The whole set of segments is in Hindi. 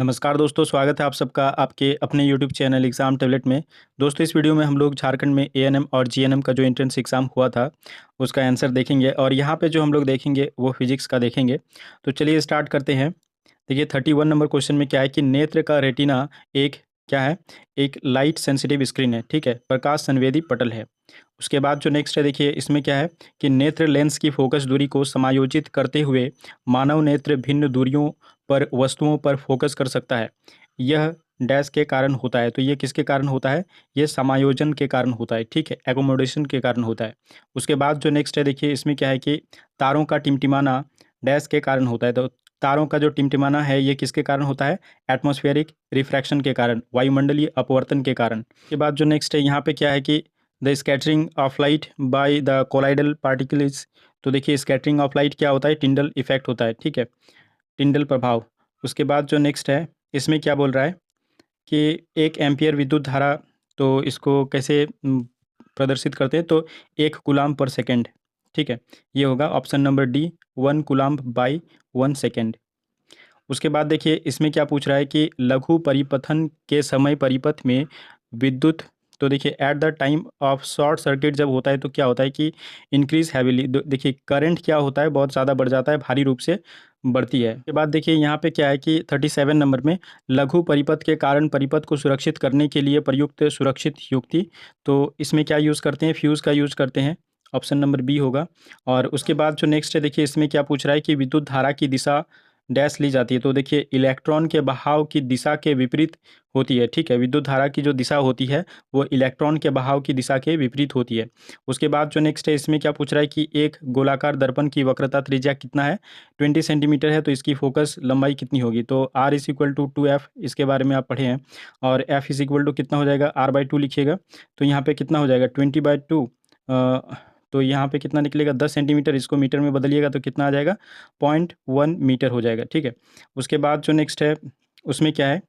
नमस्कार दोस्तों, स्वागत है आप सबका आपके अपने यूट्यूब चैनल एग्ज़ाम टैबलेट में। दोस्तों, इस वीडियो में हम लोग झारखंड में एएनएम और जीएनएम का जो एंट्रेंस एग्ज़ाम हुआ था, उसका आंसर देखेंगे और यहाँ पे जो हम लोग देखेंगे वो फिज़िक्स का देखेंगे। तो चलिए स्टार्ट करते हैं। देखिए 31 नंबर क्वेश्चन में क्या है कि नेत्र का रेटिना एक क्या है? एक लाइट सेंसिटिव स्क्रीन है, ठीक है? प्रकाश संवेदी पटल है। उसके बाद जो नेक्स्ट है देखिए इसमें क्या है कि नेत्र लेंस की फोकस दूरी को समायोजित करते हुए मानव नेत्र भिन्न दूरियों पर वस्तुओं पर फोकस कर सकता है। यह डैश के कारण होता है, तो ये किसके कारण होता है? ये समायोजन के कारण होता है, ठीक है? एकोमोडेशन के कारण होता है। उसके बाद जो नेक्स्ट है देखिए इसमें क्या है कि तारों का टिमटिमाना डैश के कारण होता है, तो तारों का जो टिमटिमाना है ये किसके कारण होता है? एटमॉस्फेरिक रिफ्रैक्शन के कारण, वायुमंडलीय अपवर्तन के कारण। उसके बाद जो नेक्स्ट है यहाँ पे क्या है कि the scattering of light by the colloidal particles. तो देखिए स्कैटरिंग ऑफ लाइट क्या होता है? टिंडल इफेक्ट होता है, ठीक है? टिंडल प्रभाव। उसके बाद जो नेक्स्ट है इसमें क्या बोल रहा है कि 1 एम्पीयर विद्युत धारा, तो इसको कैसे प्रदर्शित करते हैं? तो 1 कूलाम्ब पर सेकंड, ठीक है? ये होगा option number D, 1 coulomb by 1 second. उसके बाद देखिए इसमें क्या पूछ रहा है कि लघु परिपथन के समय परिपथ में विद्युत, तो देखिए at the time of short circuit जब होता है तो क्या होता है कि इंक्रीज हैविली, देखिए करंट क्या होता है? बहुत ज़्यादा बढ़ जाता है, भारी रूप से बढ़ती है। उसके बाद देखिए यहाँ पे क्या है कि 37 नंबर में लघु परिपथ के कारण परिपथ को सुरक्षित करने के लिए प्रयुक्त सुरक्षित युक्ति, तो इसमें क्या यूज़ करते हैं? फ्यूज़ का यूज़ करते हैं, ऑप्शन नंबर बी होगा। और उसके बाद जो नेक्स्ट है देखिए इसमें क्या पूछ रहा है कि विद्युत धारा की दिशा डैश ली जाती है, तो देखिए इलेक्ट्रॉन के बहाव की दिशा के विपरीत होती है, ठीक है? विद्युत धारा की जो दिशा होती है वो इलेक्ट्रॉन के बहाव की दिशा के विपरीत होती है। उसके बाद जो नेक्स्ट है इसमें क्या पूछ रहा है कि एक गोलाकार दर्पण की वक्रता त्रिज्या कितना है? 20 सेंटीमीटर है, तो इसकी फोकस लंबाई कितनी होगी? तो R is equal to 2F, इसके बारे में आप पढ़े हैं। और F इज इक्वल टू कितना हो जाएगा? R/2 लिखिएगा। तो यहाँ पे कितना हो जाएगा? 20/2, तो यहाँ पे कितना निकलेगा? 10 सेंटीमीटर, इसको मीटर में बदलिएगा तो कितना आ जाएगा? 0.1 मीटर हो जाएगा, ठीक है? उसके बाद जो नेक्स्ट है उसमें क्या है,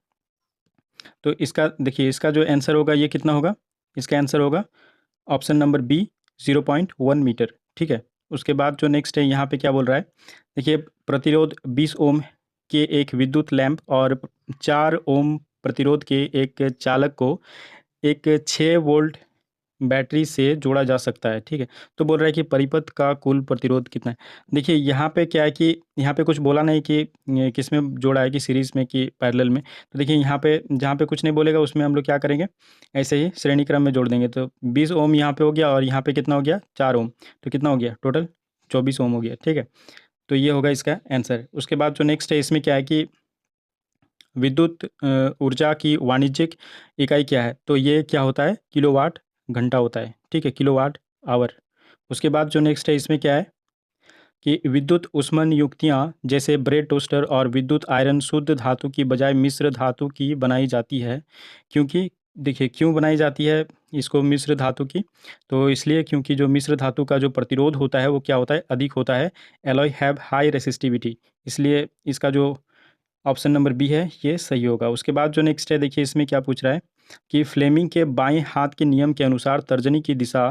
तो इसका देखिए इसका जो आंसर होगा ये कितना होगा? इसका आंसर होगा ऑप्शन नंबर बी, 0.1 मीटर, ठीक है? उसके बाद जो नेक्स्ट है यहाँ पे क्या बोल रहा है, देखिए प्रतिरोध 20 ओम के एक विद्युत लैंप और 4 ओम प्रतिरोध के एक चालक को एक 6 वोल्ट बैटरी से जोड़ा जा सकता है, ठीक है? तो बोल रहा है कि परिपथ का कुल प्रतिरोध कितना है? देखिए यहाँ पे क्या है कि यहाँ पे कुछ बोला नहीं कि किस में जोड़ा है, कि सीरीज़ में कि पैरेलल में। तो देखिए यहाँ पे जहाँ पे कुछ नहीं बोलेगा उसमें हम लोग क्या करेंगे, ऐसे ही श्रेणी क्रम में जोड़ देंगे। तो 20 ओम यहाँ पे हो गया और यहाँ पे कितना हो गया? 4 ओम। तो कितना हो गया? टोटल 24 ओम हो गया, ठीक है? तो ये होगा इसका आंसर। उसके बाद जो नेक्स्ट है इसमें क्या है कि विद्युत ऊर्जा की वाणिज्यिक इकाई क्या है? तो ये क्या होता है? किलोवाट घंटा होता है, ठीक है? Kilowatt hour. उसके बाद जो नेक्स्ट है इसमें क्या है कि विद्युत ऊष्मन युक्तियाँ जैसे ब्रेड टोस्टर और विद्युत आयरन शुद्ध धातु की बजाय मिश्र धातु की बनाई जाती है, क्योंकि देखिए क्यों बनाई जाती है इसको मिश्र धातु की? तो इसलिए क्योंकि जो मिश्र धातु का जो प्रतिरोध होता है वो क्या होता है? अधिक होता है। एलॉय हैव हाई रेसिस्टिविटी, इसलिए इसका जो ऑप्शन नंबर बी है ये सही होगा। उसके बाद जो नेक्स्ट है देखिए इसमें क्या पूछ रहा है कि फ्लेमिंग के बाएं हाथ के नियम के अनुसार तर्जनी की दिशा,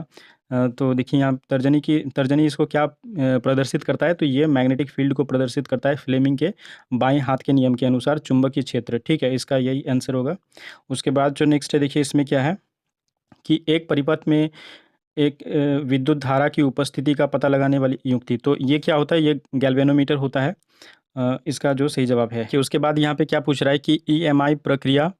तो देखिए यहाँ तर्जनी इसको क्या प्रदर्शित करता है? तो ये मैग्नेटिक फील्ड को प्रदर्शित करता है फ्लेमिंग के बाएं हाथ के नियम के अनुसार चुंबकीय क्षेत्र, ठीक है? इसका यही आंसर होगा। उसके बाद जो नेक्स्ट है देखिए इसमें क्या है कि एक परिपथ में एक विद्युत धारा की उपस्थिति का पता लगाने वाली युक्ति, तो ये क्या होता है? ये गैल्वेनोमीटर होता है। इसका जो सही जवाब है कि उसके बाद यहाँ पे क्या पूछ रहा है कि ईएमआई प्रक्रिया,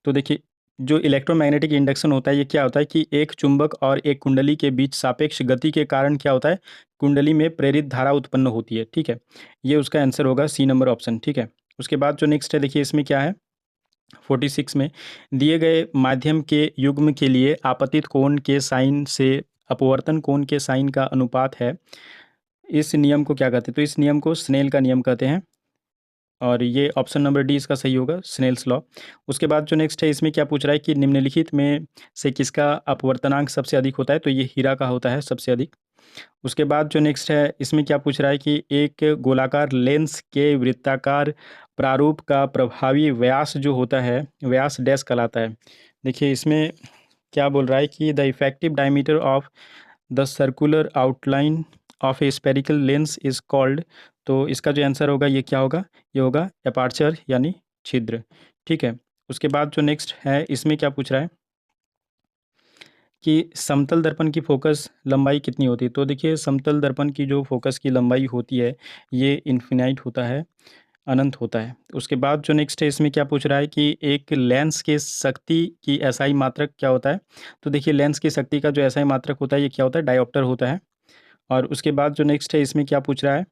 तो देखिए जो इलेक्ट्रोमैग्नेटिक इंडक्शन होता है ये क्या होता है कि एक चुंबक और एक कुंडली के बीच सापेक्ष गति के कारण क्या होता है? कुंडली में प्रेरित धारा उत्पन्न होती है, ठीक है? ये उसका आंसर होगा सी नंबर ऑप्शन, ठीक है? उसके बाद जो नेक्स्ट है देखिए इसमें क्या है 46 में दिए गए माध्यम के युग्म के लिए आपतित कोण के साइन से अपवर्तन कोण के साइन का अनुपात है। इस नियम को क्या कहते हैं? तो इस नियम को स्नेल का नियम कहते हैं और ये ऑप्शन नंबर डी इसका सही होगा, स्नेल्स लॉ। उसके बाद जो नेक्स्ट है इसमें क्या पूछ रहा है कि निम्नलिखित में से किसका अपवर्तनांक सबसे अधिक होता है? तो ये हीरा का होता है सबसे अधिक। उसके बाद जो नेक्स्ट है इसमें क्या पूछ रहा है कि एक गोलाकार लेंस के वृत्ताकार प्रारूप का प्रभावी व्यास जो होता है व्यास डैश कहलाता है। देखिए इसमें क्या बोल रहा है कि the effective diameter of the circular outline of a spherical lens is called, तो इसका जो आंसर होगा ये क्या होगा? ये होगा एपार्चर यानी छिद्र, ठीक है। उसके बाद जो नेक्स्ट है इसमें क्या पूछ रहा है कि समतल दर्पण की फ़ोकस लंबाई कितनी होती है? तो देखिए समतल दर्पण की जो फ़ोकस की लंबाई होती है ये इन्फिनाइट होता है, अनंत होता है। उसके बाद जो नेक्स्ट है इसमें क्या पूछ रहा है कि एक लेंस के शक्ति की एसआई मात्रक क्या होता है? तो देखिए लेंस की शक्ति का जो एसआई मात्रक होता है ये क्या होता है? डायोप्टर होता है। और उसके बाद जो नेक्स्ट है इसमें क्या पूछ रहा है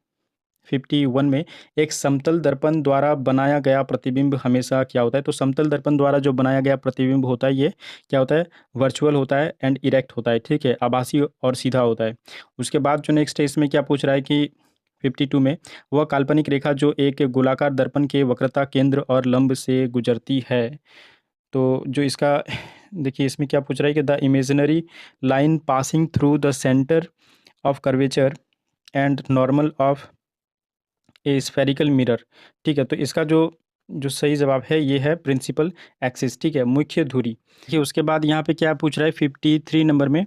51 में एक समतल दर्पण द्वारा बनाया गया प्रतिबिंब हमेशा क्या होता है? तो समतल दर्पण द्वारा जो बनाया गया प्रतिबिंब होता है ये क्या होता है? वर्चुअल होता है एंड इरेक्ट होता है, ठीक है, आभासी और सीधा होता है। उसके बाद जो नेक्स्ट है इसमें क्या पूछ रहा है कि 52 में वह काल्पनिक रेखा जो एक गोलाकार दर्पण के वक्रता केंद्र और लंब से गुजरती है। तो जो इसका देखिए इसमें क्या पूछ रहा है कि the imaginary line passing through the centre of curvature and normal of A spherical mirror, ठीक है। तो इसका जो जो सही जवाब है ये है प्रिंसिपल एक्सिस, ठीक है, मुख्य धुरी। देखिए उसके बाद यहाँ पे क्या पूछ रहा है 53 नंबर में,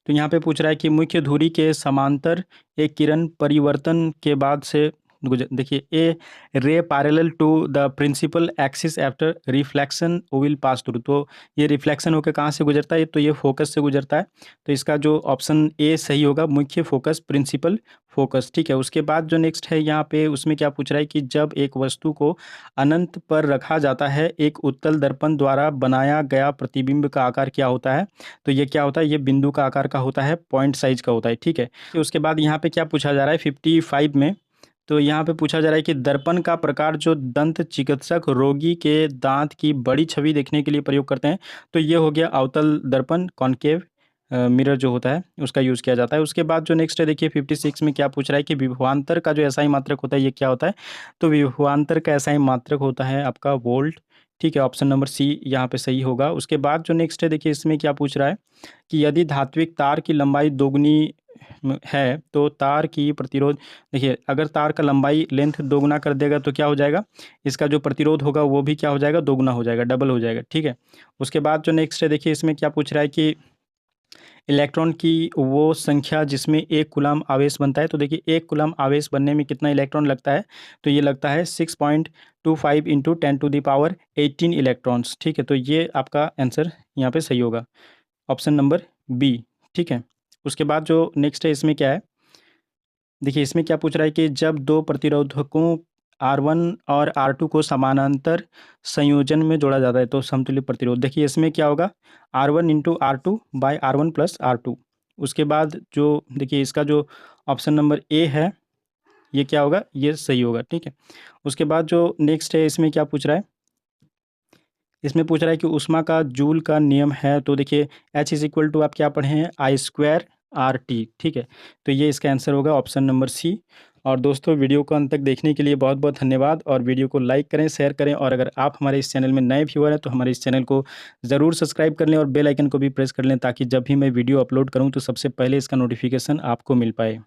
तो यहाँ पे पूछ रहा है कि मुख्य धुरी के समांतर एक किरण परिवर्तन के बाद से गुजर, देखिए a ray parallel to the principal axis after reflection will pass through. तो ये रिफ्लेक्शन होकर कहाँ से गुजरता है? तो ये फोकस से गुजरता है। तो इसका जो ऑप्शन ए सही होगा, मुख्य फोकस, प्रिंसिपल फोकस, ठीक है। उसके बाद जो नेक्स्ट है यहाँ पे उसमें क्या पूछ रहा है कि जब एक वस्तु को अनंत पर रखा जाता है एक उत्तल दर्पण द्वारा बनाया गया प्रतिबिंब का आकार क्या होता है? तो ये क्या होता है? ये बिंदु का आकार का होता है, पॉइंट साइज का होता है, ठीक है। तो उसके बाद यहाँ पे क्या पूछा जा रहा है 55 में, तो यहाँ पे पूछा जा रहा है कि दर्पण का प्रकार जो दंत चिकित्सक रोगी के दांत की बड़ी छवि देखने के लिए प्रयोग करते हैं। तो ये हो गया अवतल दर्पण, कॉनकेव मिरर जो होता है उसका यूज़ किया जाता है। उसके बाद जो नेक्स्ट है देखिए 56 में क्या पूछ रहा है कि विभवांतर का जो एसआई मात्रक होता है ये क्या होता है? तो विभवांतर का एसआई मात्रक होता है आपका वोल्ट, ठीक है। ऑप्शन नंबर सी यहाँ पे सही होगा। उसके बाद जो नेक्स्ट है देखिए इसमें क्या पूछ रहा है कि यदि धात्विक तार की लंबाई दोगुनी है तो तार की प्रतिरोध, देखिए अगर तार का लंबाई लेंथ दोगुना कर देगा तो क्या हो जाएगा? इसका जो प्रतिरोध होगा वो भी क्या हो जाएगा? दोगुना हो जाएगा, डबल हो जाएगा, ठीक है। उसके बाद जो नेक्स्ट है देखिए इसमें क्या पूछ रहा है कि इलेक्ट्रॉन की वो संख्या जिसमें 1 कूलम्ब आवेश बनता है। तो देखिए 1 कूलम्ब आवेश बनने में कितना इलेक्ट्रॉन लगता है? तो ये लगता है 6.25 इंटू 10⁻18 इलेक्ट्रॉन्स, ठीक है। तो ये आपका आंसर यहाँ पे सही होगा, ऑप्शन नंबर बी, ठीक है। उसके बाद जो नेक्स्ट है इसमें क्या है, देखिए इसमें क्या पूछ रहा है कि जब दो प्रतिरोधकों R1 और R2 को समानांतर संयोजन में जोड़ा जाता है तो समतुल्य प्रतिरोध, देखिए इसमें क्या होगा? R1 into R2 by R1 plus R2। उसके बाद जो देखिए इसका जो ऑप्शन नंबर ए है ये क्या होगा? ये सही होगा, ठीक है। उसके बाद जो नेक्स्ट है इसमें क्या पूछ रहा है, इसमें पूछ रहा है कि ऊष्मा का जूल का नियम है। तो देखिए H इज इक्वल टू आप क्या पढ़े हैं? I²RT, ठीक है। तो ये इसका आंसर होगा ऑप्शन नंबर सी। और दोस्तों वीडियो को अंत तक देखने के लिए बहुत बहुत धन्यवाद, और वीडियो को लाइक करें, शेयर करें, और अगर आप हमारे इस चैनल में नए व्यूअर हैं तो हमारे इस चैनल को ज़रूर सब्सक्राइब कर लें और बेल आइकन को भी प्रेस कर लें ताकि जब भी मैं वीडियो अपलोड करूं तो सबसे पहले इसका नोटिफिकेशन आपको मिल पाए।